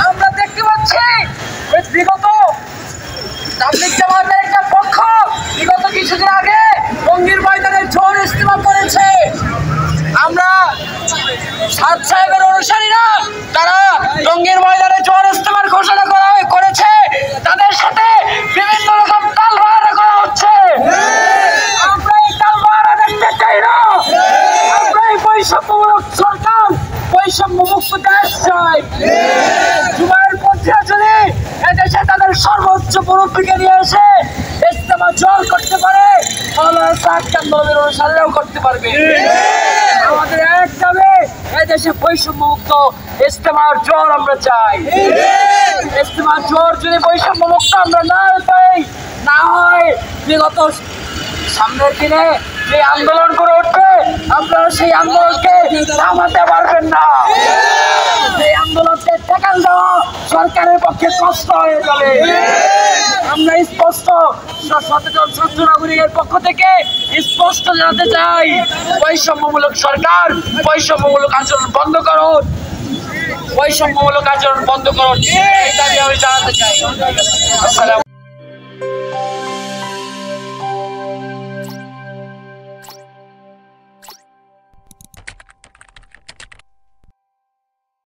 আমরা দেখতে পাচ্ছি বিগত তাবলীগ জামাতের একটা পক্ষ বিগত কিছুদিন আগে টঙ্গীর ময়দানে ঝড় ইস্তেমা করেছে। আমরা সাদ সাহেবের অনুসারীরা তারা টঙ্গীর ময়দানে ঝড় ইস্তেমার ঘোষণা করেছে, তাদের সাথে বিভিন্ন রকম তালবাহারা করা হচ্ছে। আমরা এই তালবাহারা দেখতে চাই না। আমরা এই বৈষম্যমূলক সরকার, বৈষম্য মুক্ত দেশ চাই। জুবাইর পন্থীরা যদি এদেশে তাদের সর্বোচ্চ মুরব্বীকে নিয়ে এসে ইস্তেমা জোর করতে পারে, মাওলানা সাদ কান্দালবের অনুসারীরাও করতে পারবে। আমাদের এক দাবি, এদেশে বৈষম্য মুক্ত ইস্তেমার জোর আমরা চাই। ইস্তেমার জোর যদি বৈষম্য মুক্ত আমরা না পাই, না হয় বিগত সামনের দিনে যে আন্দোলন করে উঠবে, আপনারা সেই আন্দোলনকে থামাতে পারবেন না। এই আন্দোলনকে ঠেকান দেওয়া সরকারের পক্ষে কষ্ট হয়ে যাবে। আমরা স্পষ্ট সচেতন ছাত্র নাগরিকের পক্ষ থেকে স্পষ্ট জানাতে চাই, বৈষম্যমূলক সরকার বৈষম্যমূলক আচরণ বন্ধ করুন, বৈষম্যমূলক আচরণ বন্ধ করুন, এই দাবি আমি জানাতে চাই। আসসালাম।